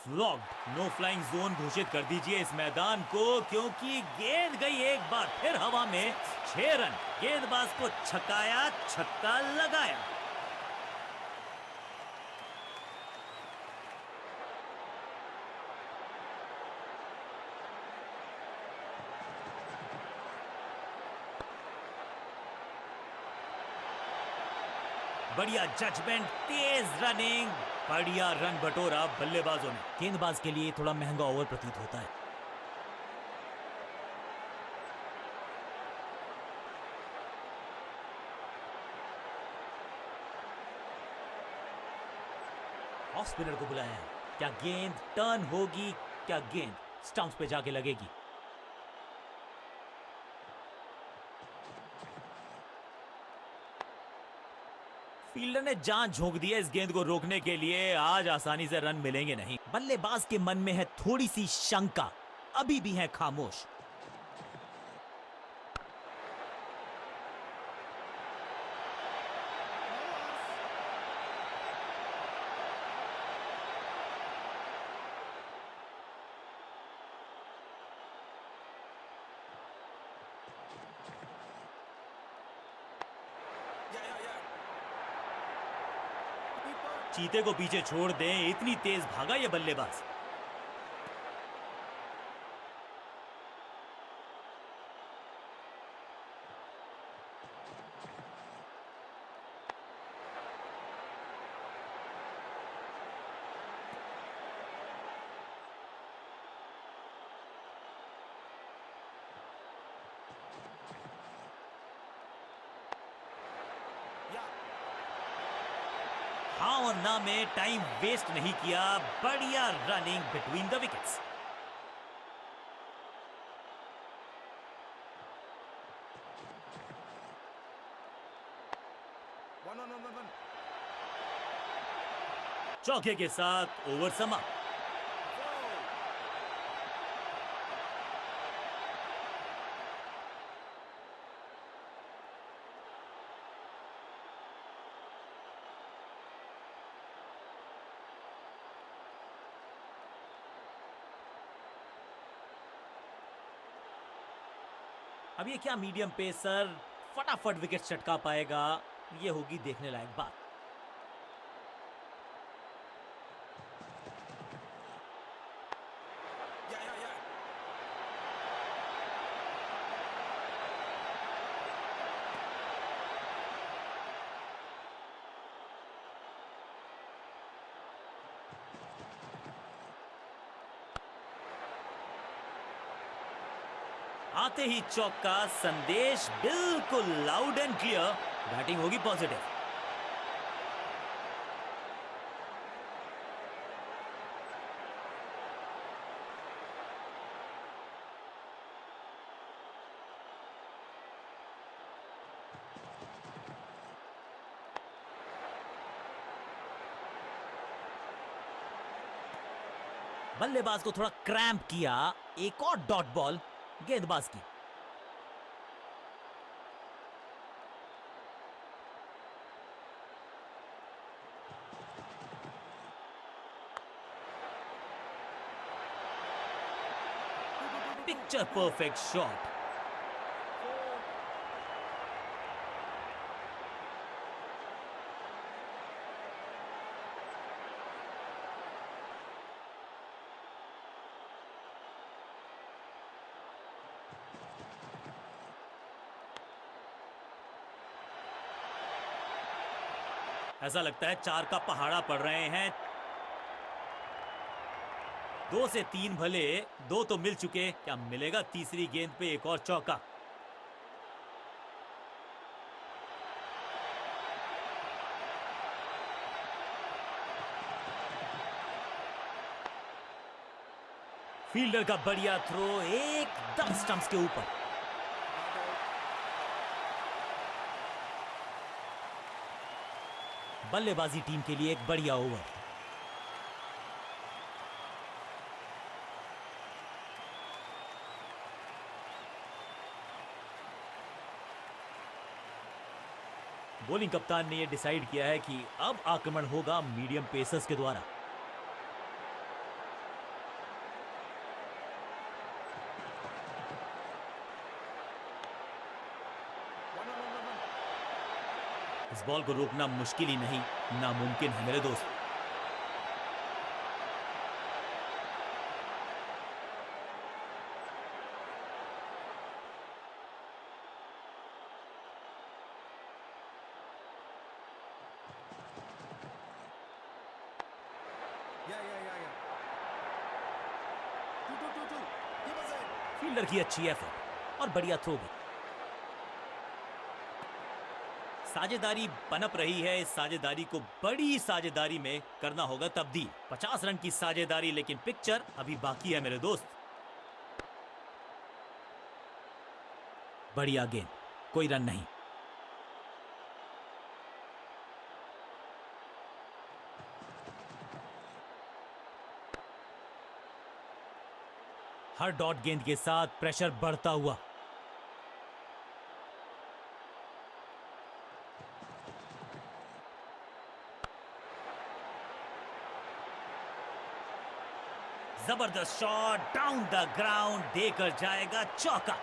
S1: फ्लॉग्ड। नो फ्लाइंग जोन घोषित कर दीजिए इस मैदान को, क्योंकि गेंद गई एक बार फिर हवा में। 6 रन। गेंदबाज को छकाया, छक्का लगाया। बढ़िया जजमेंट, तेज रनिंग, बढ़िया रन बटोरा बल्लेबाजों ने। गेंदबाज के लिए थोड़ा महंगा ओवर प्रतीत होता है। ऑफ स्पिनर को बुलाया है। क्या गेंद टर्न होगी? क्या गेंद स्टंप्स पे जाके लगेगी? फील्डर ने जान झोंक दी है इस गेंद को रोकने के लिए। आज आसानी से रन मिलेंगे नहीं। बल्लेबाज के मन में है थोड़ी सी शंका, अभी भी है खामोश। चीते को पीछे छोड़ दें, इतनी तेज भागा ये बल्लेबाज। हाँ और ना में टाइम वेस्ट नहीं किया। बढ़िया रनिंग बिटवीन द विकेट्स। चौके के साथ ओवर समाप्त। अब ये क्या मीडियम पेसर फटाफट विकेट चटका पाएगा? ये होगी देखने लायक बात। आते ही चौका, संदेश बिल्कुल लाउड एंड क्लियर। बैटिंग होगी पॉजिटिव। बल्लेबाज को थोड़ा क्रैम्प किया। एक और डॉट बॉल गेंदबाज की। Picture perfect shot. ऐसा लगता है 4 का पहाड़ा पड़ रहे हैं। 2 से 3 भले, 2 तो मिल चुके। क्या मिलेगा तीसरी गेंद पे एक और चौका? फील्डर का बढ़िया थ्रो एकदम स्टंप्स के ऊपर। बल्लेबाजी टीम के लिए एक बढ़िया ओवर। बॉलिंग कप्तान ने यह डिसाइड किया है कि अब आक्रमण होगा मीडियम पेसर्स के द्वारा। इस बॉल को रोकना मुश्किल ही नहीं, नामुमकिन है मेरे दोस्त। फील्डर की अच्छी एफर्ट और बढ़िया थ्रो भी। साझेदारी पनप रही है, इस साझेदारी को बड़ी साझेदारी में करना होगा तब्दील। 50 रन की साझेदारी, लेकिन पिक्चर अभी बाकी है मेरे दोस्त। बढ़िया गेंद, कोई रन नहीं। हर डॉट गेंद के साथ प्रेशर बढ़ता हुआ। जबरदस्त शॉट, डाउन द ग्राउंड, देकर जाएगा चौका।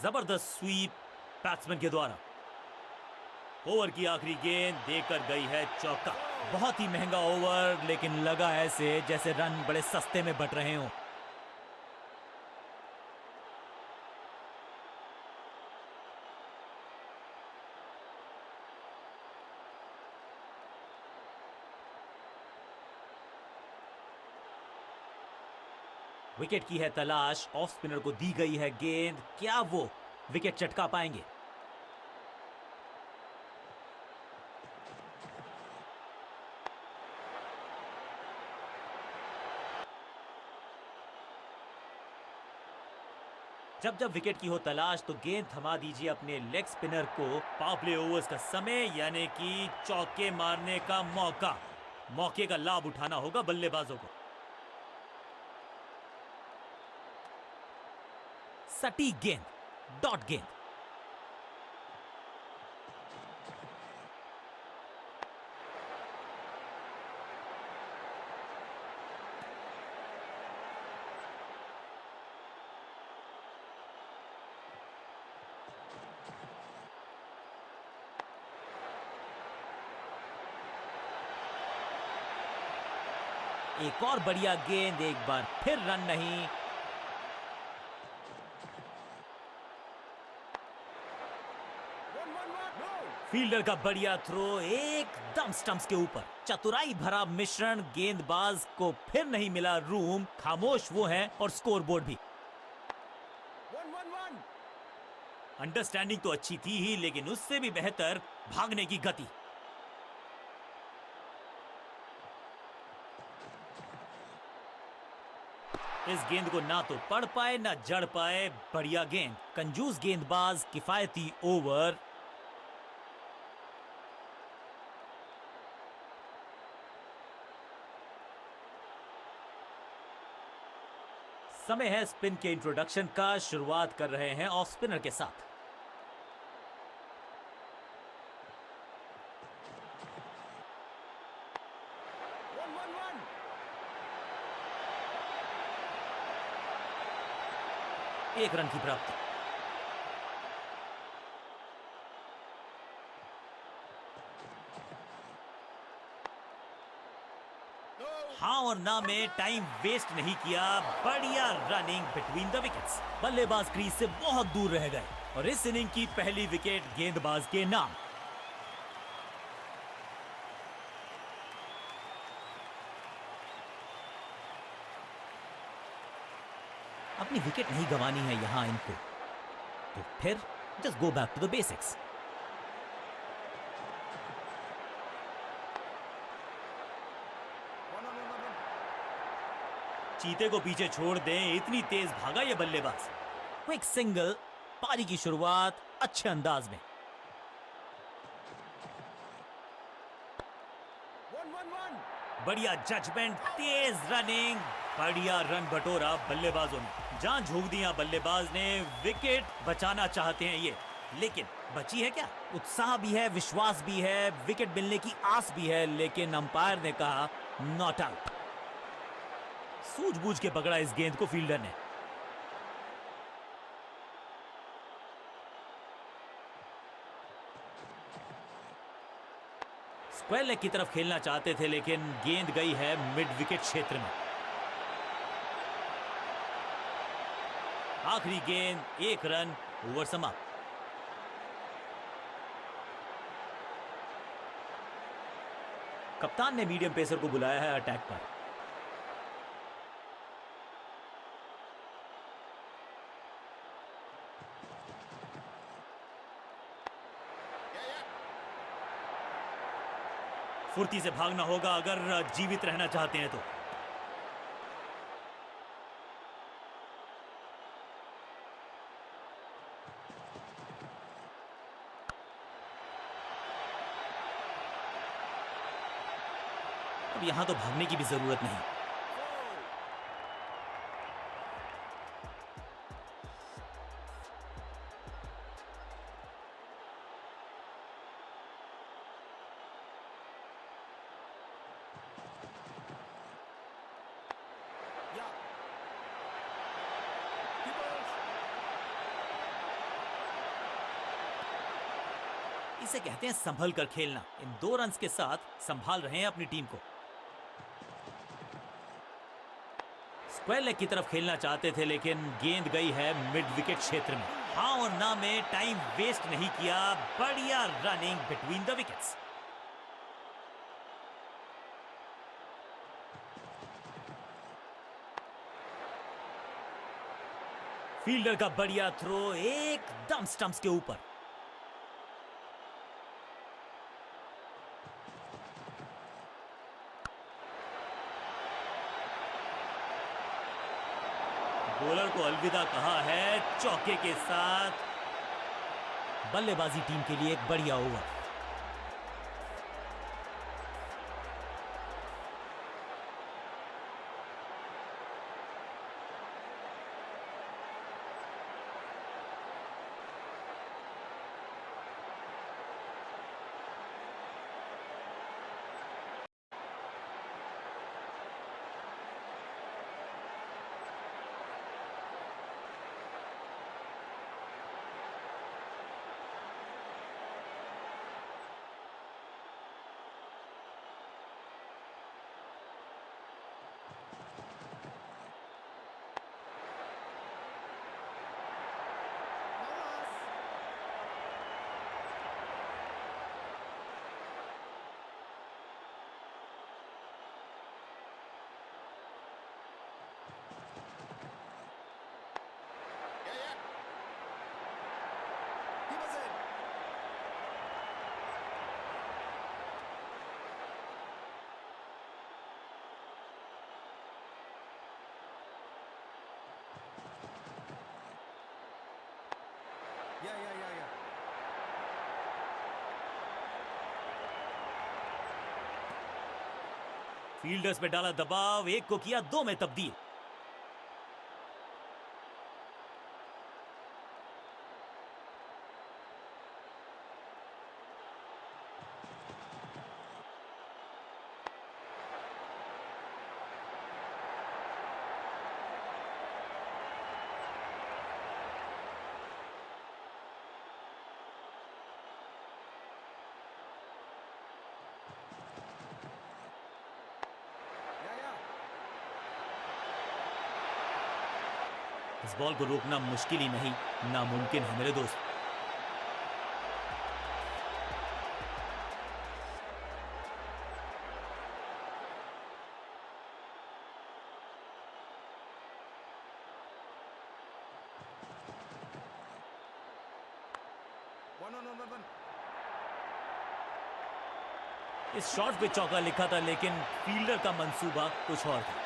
S1: जबरदस्त स्वीप बैट्समैन के द्वारा। ओवर की आखिरी गेंद देकर गई है चौका। बहुत ही महंगा ओवर, लेकिन लगा ऐसे जैसे रन बड़े सस्ते में बट रहे हों। विकेट की है तलाश, ऑफ स्पिनर को दी गई है गेंद, क्या वो विकेट चटका पाएंगे? जब जब विकेट की हो तलाश तो गेंद थमा दीजिए अपने लेग स्पिनर को। पावर प्ले ओवर्स का समय, यानी कि चौके मारने का मौका। मौके का लाभ उठाना होगा बल्लेबाजों को। सटीक गेंद, डॉट गेंद। एक और बढ़िया गेंद, एक बार फिर रन नहीं। फील्डर का बढ़िया थ्रो एकदम स्टंप्स के ऊपर। चतुराई भरा मिश्रण, गेंदबाज को फिर नहीं मिला रूम। खामोश वो है और स्कोरबोर्ड भी। अंडरस्टैंडिंग तो अच्छी थी ही, लेकिन उससे भी बेहतर भागने की गति। इस गेंद को ना तो पढ़ पाए ना जड़ पाए। बढ़िया गेंद, कंजूस गेंदबाज, किफायती ओवर। समय है स्पिन के इंट्रोडक्शन का। शुरुआत कर रहे हैं ऑफ स्पिनर के साथ। एक रन की प्राप्ति। हाँ और ना में टाइम वेस्ट नहीं किया। बढ़िया रनिंग बिटवीन द विकेट्स। बल्लेबाज क्रीज से बहुत दूर रह गए और इस इनिंग की पहली विकेट गेंदबाज के नाम। अपनी विकेट नहीं गंवानी है यहां इनको, तो फिर just go back to the basics. चीते को पीछे छोड़ दें, इतनी तेज भागा ये बल्लेबाज। क्विक सिंगल, पारी की शुरुआत अच्छे अंदाज में। बढ़िया जजमेंट, तेज रनिंग, बढ़िया रन बटोरा बल्लेबाजों ने। जान झोंक दिया बल्लेबाज ने, विकेट बचाना चाहते हैं ये, लेकिन बची है क्या? उत्साह भी है, विश्वास भी है, विकेट मिलने की आस भी है, लेकिन अंपायर ने कहा नॉट आउट। सूझबूझ के पकड़ा इस गेंद को फील्डर ने। स्क्वायर लेग की तरफ खेलना चाहते थे, लेकिन गेंद गई है मिड विकेट क्षेत्र में। आखिरी गेंद, 1 रन, ओवर समाप्त। कप्तान ने मीडियम पेसर को बुलाया है अटैक पर। फुर्ती से भागना होगा अगर जीवित रहना चाहते हैं तो। अब यहां तो भागने की भी जरूरत नहीं। इसे कहते हैं संभल कर खेलना। इन 2 रन्स के साथ संभाल रहे हैं अपनी टीम को। स्क्वायर लेग की तरफ खेलना चाहते थे, लेकिन गेंद गई है मिड विकेट क्षेत्र में। हाँ और ना में टाइम वेस्ट नहीं किया, बढ़िया running between the wickets. Fielder का बढ़िया थ्रो एकदम स्टंप्स के ऊपर। बॉलर को अलविदा कहा है चौके के साथ। बल्लेबाजी टीम के लिए एक बढ़िया ओवर। फील्डर्स पे डाला दबाव, एक को किया 2 में तब्दील। इस बॉल को रोकना मुश्किल ही नहीं, नामुमकिन है मेरे दोस्त। इस शॉट पे चौका लिखा था, लेकिन फील्डर का मंसूबा कुछ और था।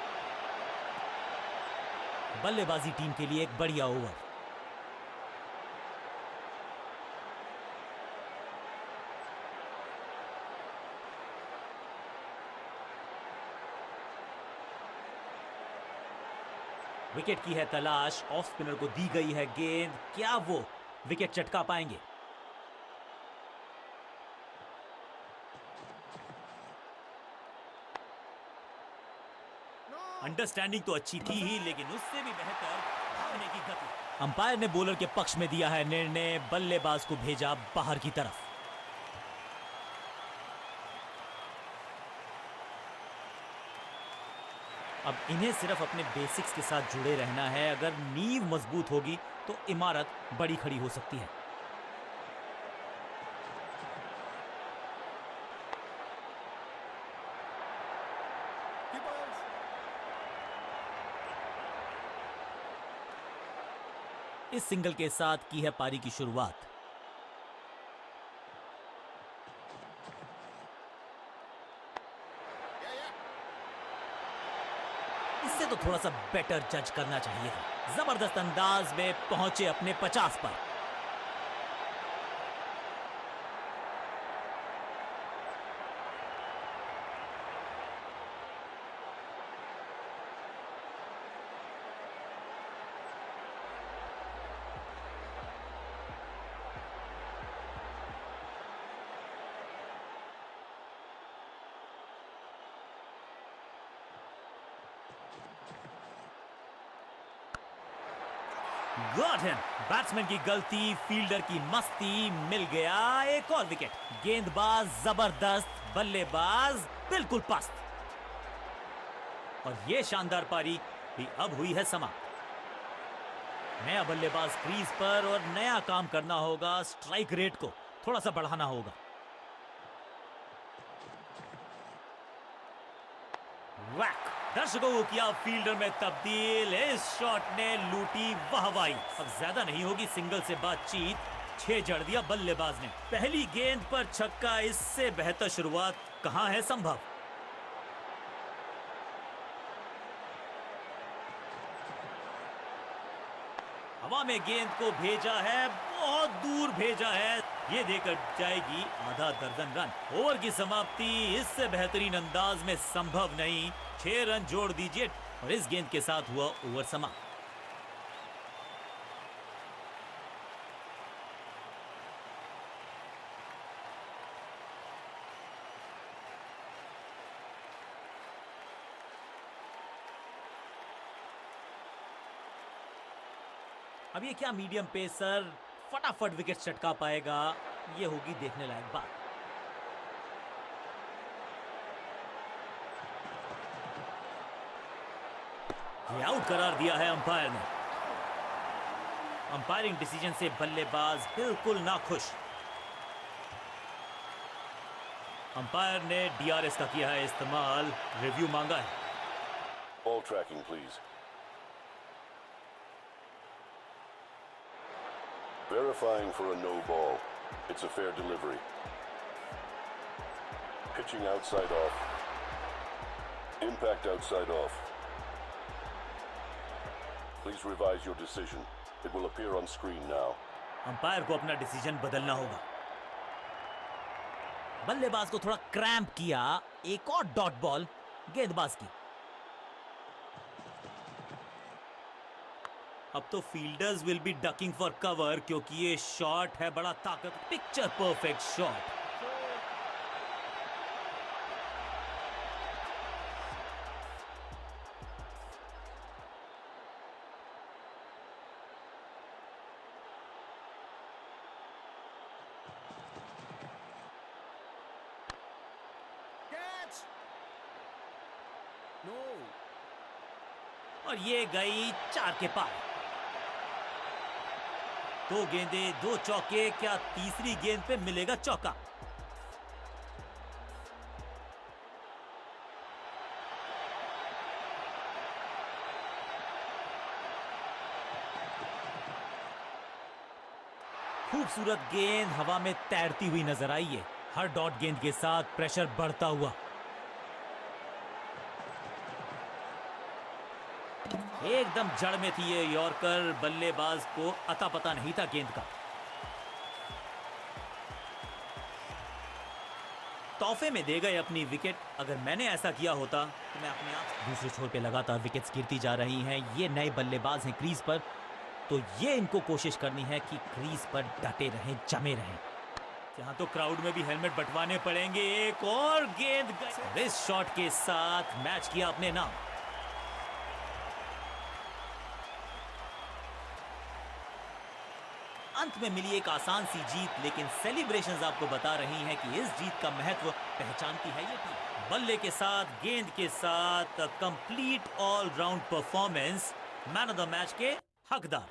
S1: बल्लेबाजी टीम के लिए एक बढ़िया ओवर। विकेट की है तलाश, ऑफ स्पिनर को दी गई है गेंद, क्या वो विकेट चटका पाएंगे? अंडरस्टैंडिंग तो अच्छी थी ही, लेकिन उससे भी बेहतर भागने की गति। अंपायर ने बॉलर के पक्ष में दिया है निर्णय, बल्लेबाज को भेजा बाहर की तरफ। अब इन्हें सिर्फ अपने बेसिक्स के साथ जुड़े रहना है। अगर नींव मजबूत होगी तो इमारत बड़ी खड़ी हो सकती है। इस सिंगल के साथ की है पारी की शुरुआत। इससे तो थोड़ा सा बेटर जज करना चाहिए था। जबरदस्त अंदाज में पहुंचे अपने 50 पर। Got him. बैट्समैन की गलती, फील्डर की मस्ती, मिल गया एक और विकेट। गेंदबाज जबरदस्त, बल्लेबाज बिल्कुल पस्त। और ये शानदार पारी भी अब हुई है समाप्त। नया बल्लेबाज क्रीज पर और नया काम करना होगा। स्ट्राइक रेट को थोड़ा सा बढ़ाना होगा। वैक, दर्शकों को किया फील्डर में तब्दील। इस शॉट ने लूटी वाहवाही। अब ज्यादा नहीं होगी सिंगल से बातचीत। 6 जड़ दिया बल्लेबाज ने। पहली गेंद पर छक्का, इससे बेहतर शुरुआत कहां है संभव। हवा में गेंद को भेजा है, बहुत दूर भेजा है। ये देकर जाएगी आधा दर्जन रन। ओवर की समाप्ति इससे बेहतरीन अंदाज में संभव नहीं। 6 रन जोड़ दीजिए और इस गेंद के साथ हुआ ओवर समाप्त। अब ये क्या मीडियम पेसर फटाफट विकेट चटका पाएगा, ये होगी देखने लायक बात। ये आउट करार दिया है अंपायर ने। अंपायरिंग डिसीजन से बल्लेबाज बिल्कुल नाखुश। अंपायर ने डीआरएस का किया है इस्तेमाल, रिव्यू मांगा है।
S3: Ball tracking, please. Verifying for a no ball. It's a fair delivery. Pitching outside off. Impact outside off. Please revise your decision. It will appear on screen now.
S1: Umpire को अपना decision बदलना होगा। बल्लेबाज को थोड़ा cramp किया। एक और डॉट बॉल गेंदबाज की। अब तो fielders will be ducking for cover, क्योंकि ये शॉट है बड़ा ताकत। Picture perfect shot. और ये गई 4 के पार। 2 गेंदें 2 चौके, क्या तीसरी गेंद पे मिलेगा चौका? खूबसूरत गेंद हवा में तैरती हुई नजर आई है। हर डॉट गेंद के साथ प्रेशर बढ़ता हुआ। एकदम जड़ में थी ये यॉर्कर, बल्लेबाज को अता पता नहीं था गेंद का। तो तोहफे में दे गए अपनी विकेट। अगर मैंने ऐसा किया होता तो मैं अपने आप। दूसरे छोर पे लगातार विकेट्स गिरती जा रही हैं। ये नए बल्लेबाज हैं क्रीज पर, तो ये इनको कोशिश करनी है कि क्रीज पर डटे रहें, जमे रहें। यहाँ तो क्राउड में भी हेलमेट बंटवाने पड़ेंगे। एक और गेंद रिस्ट शॉट के साथ मैच किया अपने नाम। अंत में मिली एक आसान सी जीत, लेकिन सेलिब्रेशंस आपको बता रही हैं कि इस जीत का महत्व पहचानती है ये टीम। बल्ले के साथ, गेंद के साथ complete all round performance, man of the match के हकदार।